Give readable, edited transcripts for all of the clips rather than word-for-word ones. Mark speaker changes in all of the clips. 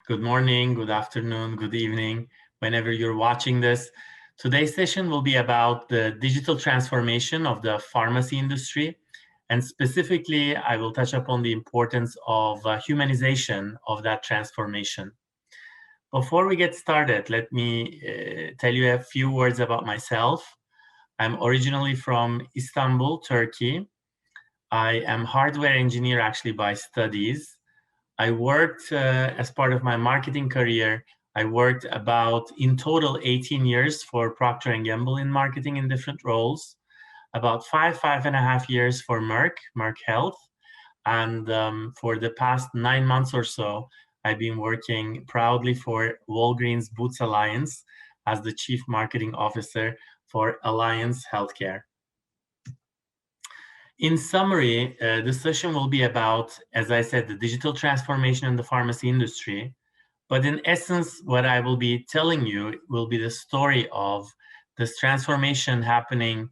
Speaker 1: good morning, good afternoon, good evening, whenever you're watching this. Today's session will be about the digital transformation of the pharmacy industry. And specifically, I will touch upon the importance of humanization of that transformation. Before we get started, let me tell you a few words about myself. I'm originally from Istanbul, Turkey. I am hardware engineer actually by studies. I worked as part of my marketing career. I worked about in total 18 years for Procter & Gamble in marketing in different roles, about 5.5 years for Merck Health. And for the past 9 months or so, I've been working proudly for Walgreens Boots Alliance as the Chief Marketing Officer for Alliance Healthcare. In summary, this session will be about, as I said, the digital transformation in the pharmacy industry. But in essence, what I will be telling you will be the story of this transformation happening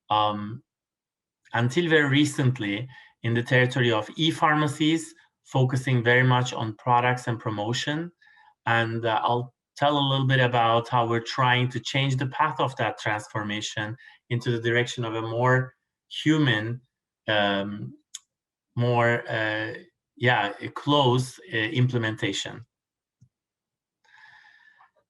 Speaker 1: until very recently in the territory of E-Pharmacies, focusing very much on products and promotion. And I'll tell a little bit about how we're trying to change the path of that transformation into the direction of a more human, more close implementation.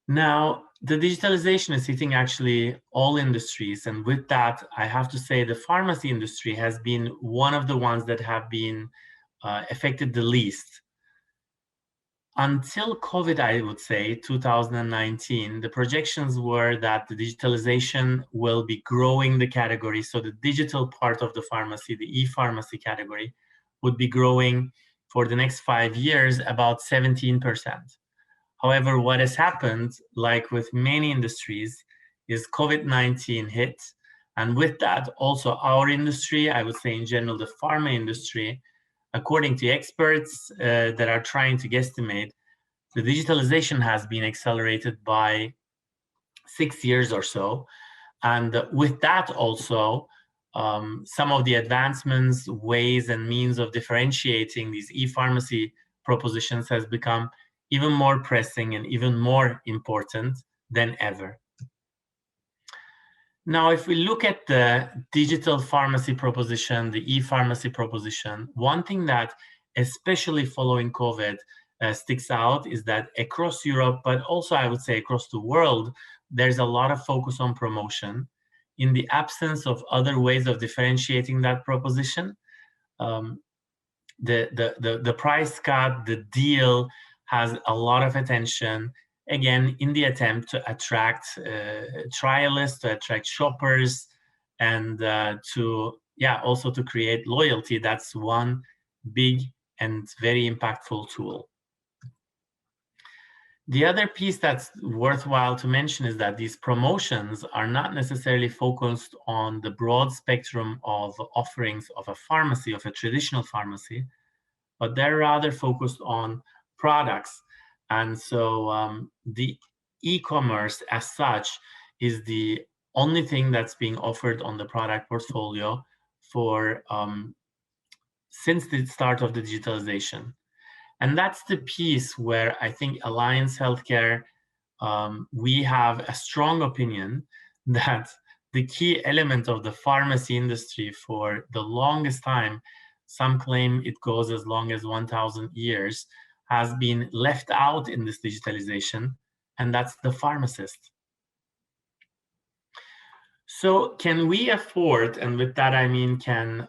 Speaker 1: Now, the digitalization is hitting actually all industries, and with that, I have to say the pharmacy industry has been one of the ones that have been affected the least. Until COVID, I would say, 2019, the projections were that the digitalization will be growing the category. So the digital part of the pharmacy, the e-pharmacy category, would be growing for the next 5 years about 17%. However, what has happened, like with many industries, is COVID-19 hit. And with that, also our industry, I would say in general, the pharma industry, according to experts that are trying to guesstimate, the digitalization has been accelerated by 6 years or so. And with that also, some of the advancements, ways and means of differentiating these e-pharmacy propositions has become even more pressing and even more important than ever. Now, if we look at the digital pharmacy proposition, the e-pharmacy proposition, one thing that, especially following COVID, sticks out is that across Europe, but also I would say across the world, there's a lot of focus on promotion. In the absence of other ways of differentiating that proposition, the price cut, the deal has a lot of attention, again, in the attempt to attract trialists, to attract shoppers, and also to create loyalty. That's one big and very impactful tool. The other piece that's worthwhile to mention is that these promotions are not necessarily focused on the broad spectrum of offerings of a pharmacy, of a traditional pharmacy, but they're rather focused on products. And so the e-commerce as such is the only thing that's being offered on the product portfolio for since the start of the digitalization. And that's the piece where I think Alliance Healthcare, we have a strong opinion that the key element of the pharmacy industry for the longest time, some claim it goes as long as 1,000 years, has been left out in this digitalization, and that's the pharmacist. So can we afford, and with that I mean can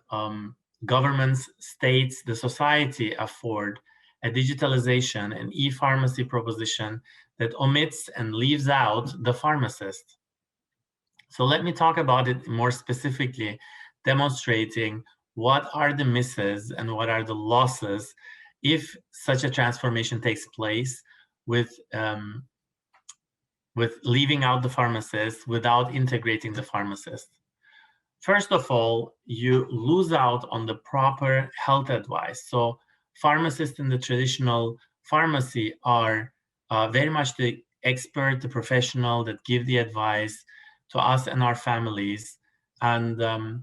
Speaker 1: governments, states, the society afford a digitalization, an e-pharmacy proposition that omits and leaves out the pharmacist? So let me talk about it more specifically, demonstrating what are the misses and what are the losses if such a transformation takes place with leaving out the pharmacist without integrating the pharmacist. First of all, you lose out on the proper health advice. So pharmacists in the traditional pharmacy are very much the expert, the professional that give the advice to us and our families. And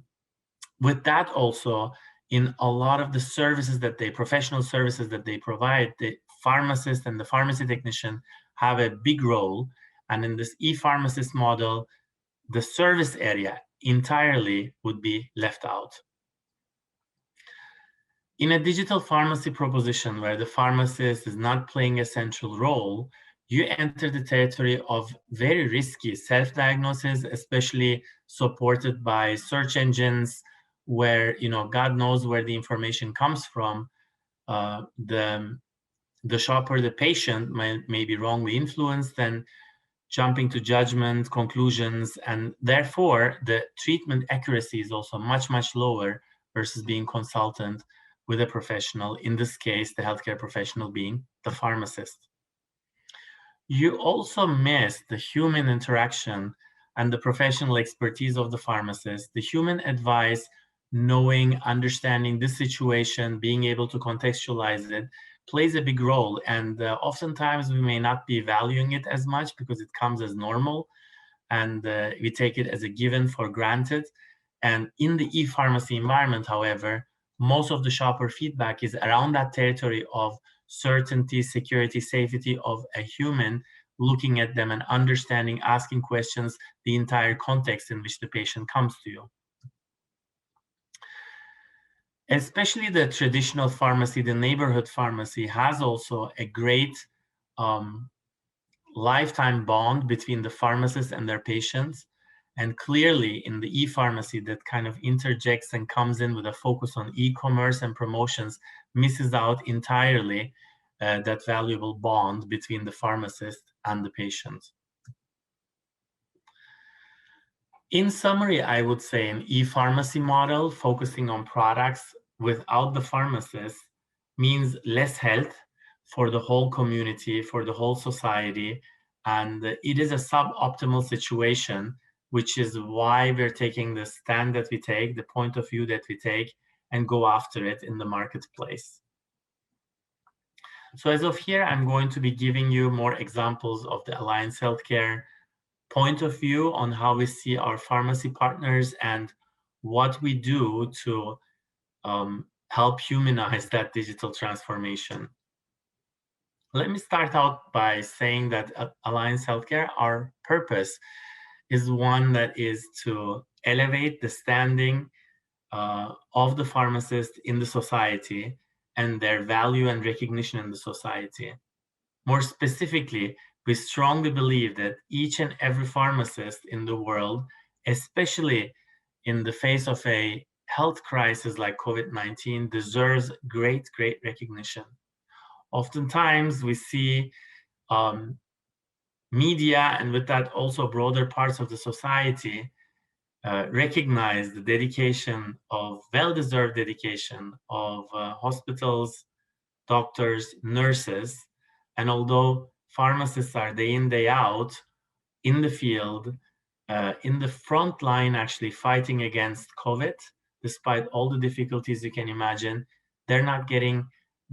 Speaker 1: with that also, in a lot of the services that professional services that they provide, the pharmacist and the pharmacy technician have a big role. And in this e-pharmacist model, the service area entirely would be left out. In a digital pharmacy proposition where the pharmacist is not playing a central role, you enter the territory of very risky self-diagnosis, especially supported by search engines where, God knows where the information comes from. The shopper, the patient may be wrongly influenced and jumping to judgment, conclusions, and therefore the treatment accuracy is also much, much lower versus being consultant with a professional, in this case, the healthcare professional being the pharmacist. You also miss the human interaction and the professional expertise of the pharmacist, the human advice, knowing, understanding the situation, being able to contextualize it, plays a big role. And oftentimes we may not be valuing it as much because it comes as normal and we take it as a given for granted. And in the e-pharmacy environment, however, most of the shopper feedback is around that territory of certainty, security, safety of a human looking at them and understanding, asking questions, the entire context in which the patient comes to you. Especially the traditional pharmacy, the neighborhood pharmacy, has also a great lifetime bond between the pharmacist and their patients. And clearly in the e-pharmacy that kind of interjects and comes in with a focus on e-commerce and promotions misses out entirely that valuable bond between the pharmacist and the patient. In summary, I would say an e-pharmacy model focusing on products without the pharmacist means less health for the whole community, for the whole society, and it is a suboptimal situation, which is why we're taking the stand that we take, the point of view that we take, and go after it in the marketplace. So as of here, I'm going to be giving you more examples of the Alliance Healthcare point of view on how we see our pharmacy partners and what we do to help humanize that digital transformation. Let me start out by saying that at Alliance Healthcare, our purpose is one that is to elevate the standing of the pharmacist in the society and their value and recognition in the society. More specifically, we strongly believe that each and every pharmacist in the world, especially in the face of a health crisis like COVID-19, deserves great, great recognition. Oftentimes, we see media, and with that also broader parts of the society, recognize the dedication of well-deserved dedication of hospitals, doctors, nurses. And although pharmacists are day in, day out in the field, in the front line actually fighting against COVID, despite all the difficulties you can imagine, they're not getting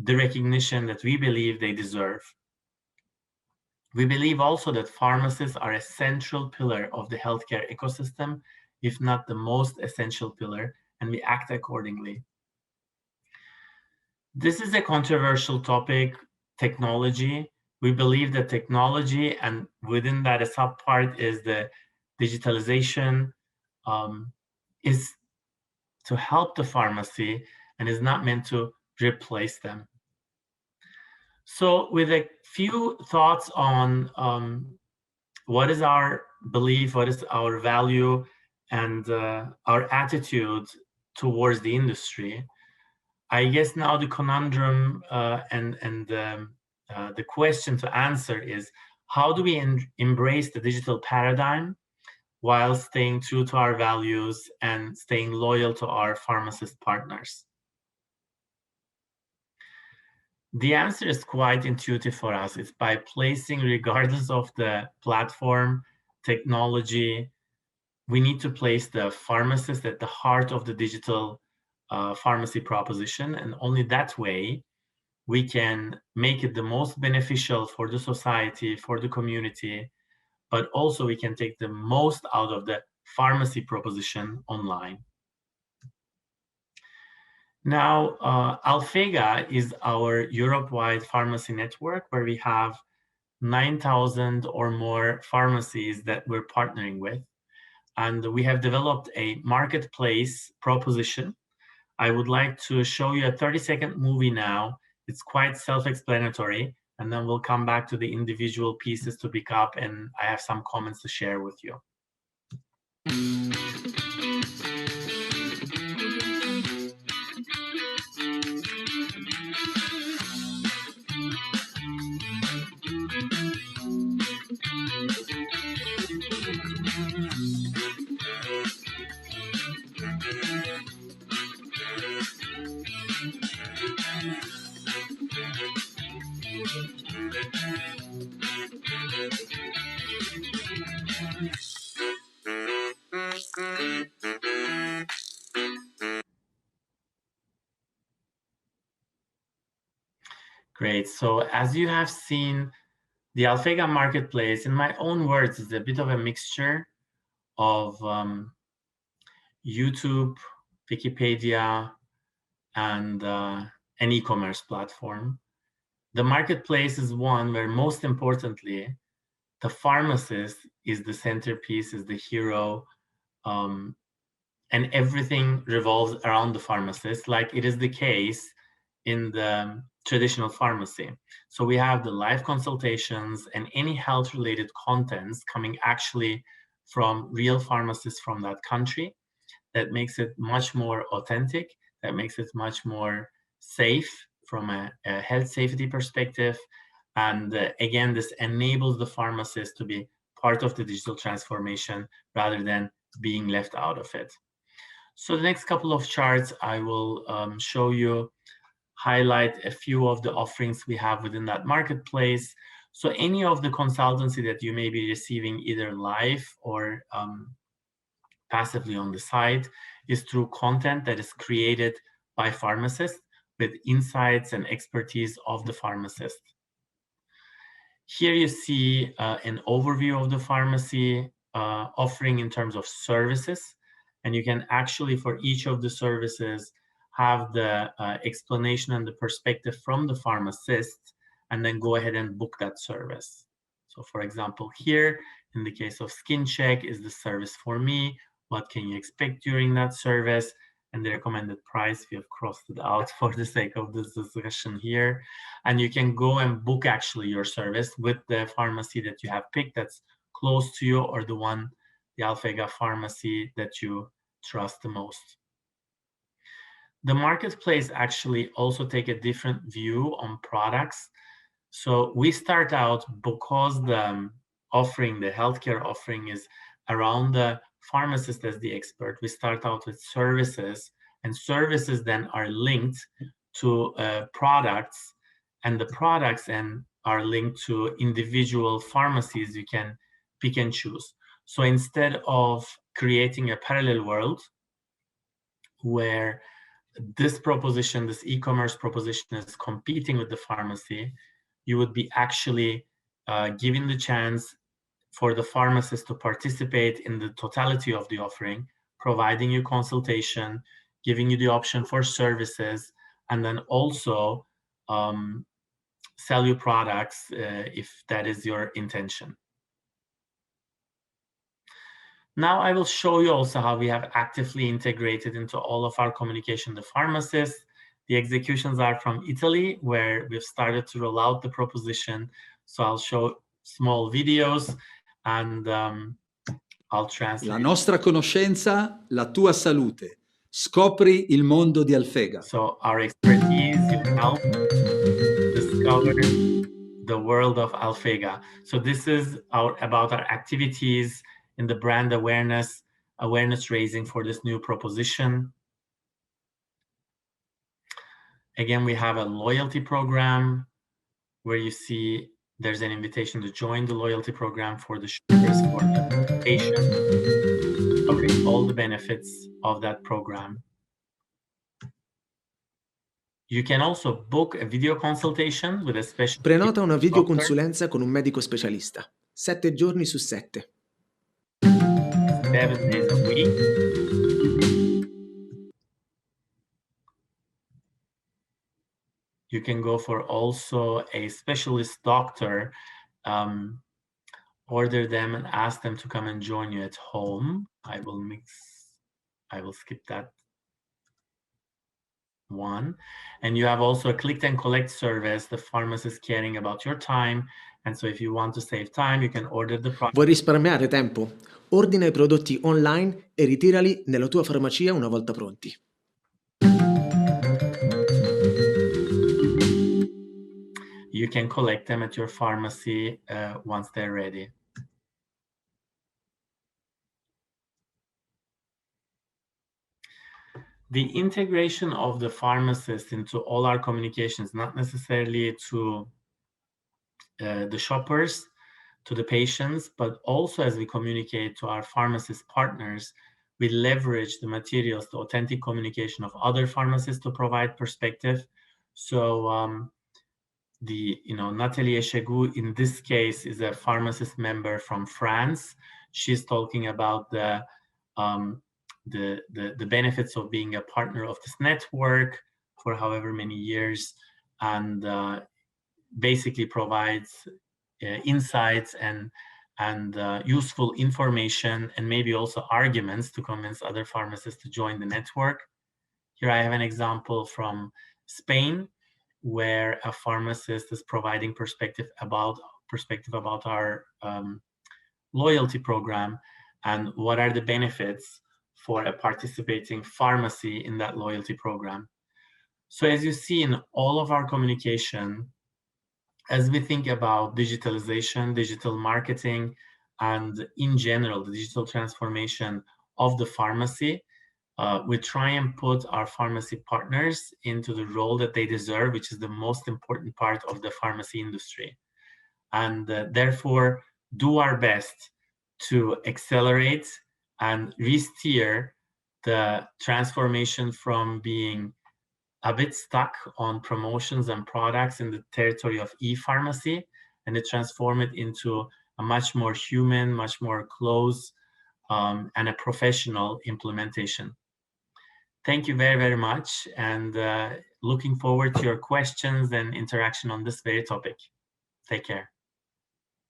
Speaker 1: the recognition that we believe they deserve. We believe also that pharmacists are a central pillar of the healthcare ecosystem, if not the most essential pillar, and we act accordingly. This is a controversial topic, technology. We believe that technology, and within that a subpart is the digitalization, is to help the pharmacy and is not meant to replace them. So with a few thoughts on what is our belief, what is our value, and our attitude towards the industry, I guess now the conundrum and the question to answer is, how do we embrace the digital paradigm while staying true to our values and staying loyal to our pharmacist partners? The answer is quite intuitive for us. It's by placing, regardless of the platform, technology, we need to place the pharmacist at the heart of the digital pharmacy proposition. And only that way we can make it the most beneficial for the society, for the community, but also we can take the most out of the pharmacy proposition online. Now, Alphaga is our Europe-wide pharmacy network where we have 9,000 or more pharmacies that we're partnering with. And we have developed a marketplace proposition. I would like to show you a 30-second movie now. It's quite self-explanatory, and then we'll come back to the individual pieces to pick up, and I have some comments to share with you. Great. So as you have seen, the Alphaga Marketplace, in my own words, is a bit of a mixture of YouTube, Wikipedia, and an e-commerce platform. The marketplace is one where, most importantly, the pharmacist is the centerpiece, is the hero, and everything revolves around the pharmacist, like it is the case in the traditional pharmacy. So we have the live consultations and any health-related contents coming actually from real pharmacists from that country. That makes it much more authentic, that makes it much more safe from a health safety perspective. And again, this enables the pharmacist to be part of the digital transformation rather than being left out of it. So the next couple of charts, I will show you, highlight a few of the offerings we have within that marketplace. So any of the consultancy that you may be receiving either live or passively on the site is through content that is created by pharmacists with insights and expertise of the pharmacist. Here you see an overview of the pharmacy offering in terms of services, and you can actually, for each of the services, have the explanation and the perspective from the pharmacist, and then go ahead and book that service. So for example, here, in the case of skin check, is the service for me? What can you expect during that service? And the recommended price, we have crossed it out for the sake of this discussion here. And you can go and book actually your service with the pharmacy that you have picked that's close to you, or the one, the Alphaga pharmacy that you trust the most. The marketplace actually also take a different view on products. So we start out, because the offering, the healthcare offering, is around the pharmacist as the expert, we start out with services, and services then are linked to products, and the products then are linked to individual pharmacies you can pick and choose. So instead of creating a parallel world where this proposition, this e-commerce proposition, is competing with the pharmacy, you would be actually giving the chance for the pharmacist to participate in the totality of the offering, providing you consultation, giving you the option for services, and then also sell you products if that is your intention. Now I will show you also how we have actively integrated into all of our communication the pharmacists. The executions are from Italy, where we've started to roll out the proposition. So I'll show small videos and I'll translate.
Speaker 2: La nostra conoscenza, la tua salute. Scopri il mondo di Alphaga.
Speaker 1: So our expertise will help discover the world of Alphaga. So this is about our activities in the brand awareness raising for this new proposition. Again, we have a loyalty program where you see there's an invitation to join the loyalty program for the sugars for the patient, covering all the benefits of that program. You can also book a video consultation with a special
Speaker 3: Prenota una videoconsulenza con un medico specialista. 7 giorni su 7.
Speaker 1: 7 days a week. You can go for also a specialist doctor, order them and ask them to come and join you at home. I will skip that one. And you have also a click and collect service. The pharmacist caring about your time. And so if you want to save time, you can order the product.
Speaker 3: Vuoi risparmiare tempo? Ordina i prodotti online e ritirali nella tua farmacia una volta pronti.
Speaker 1: You can collect them at your pharmacy once they're ready. The integration of the pharmacist into all our communications, not necessarily to the shoppers, to the patients, but also as we communicate to our pharmacist partners, we leverage the materials, the authentic communication of other pharmacists to provide perspective. So Nathalie Echegou, in this case, is a pharmacist member from France. She's talking about the benefits of being a partner of this network for however many years, and basically provides insights and useful information, and maybe also arguments to convince other pharmacists to join the network. Here I have an example from Spain, where a pharmacist is providing perspective about our loyalty program and what are the benefits for a participating pharmacy in that loyalty program. So as you see in all of our communication, as we think about digitalization, digital marketing, and in general, the digital transformation of the pharmacy, we try and put our pharmacy partners into the role that they deserve, which is the most important part of the pharmacy industry. And therefore, do our best to accelerate and re-steer the transformation from being a bit stuck on promotions and products in the territory of e-pharmacy, and to transform it into a much more human, much more close, and a professional implementation. Thank you very, very much, and looking forward to your questions and interaction on this very topic. Take care.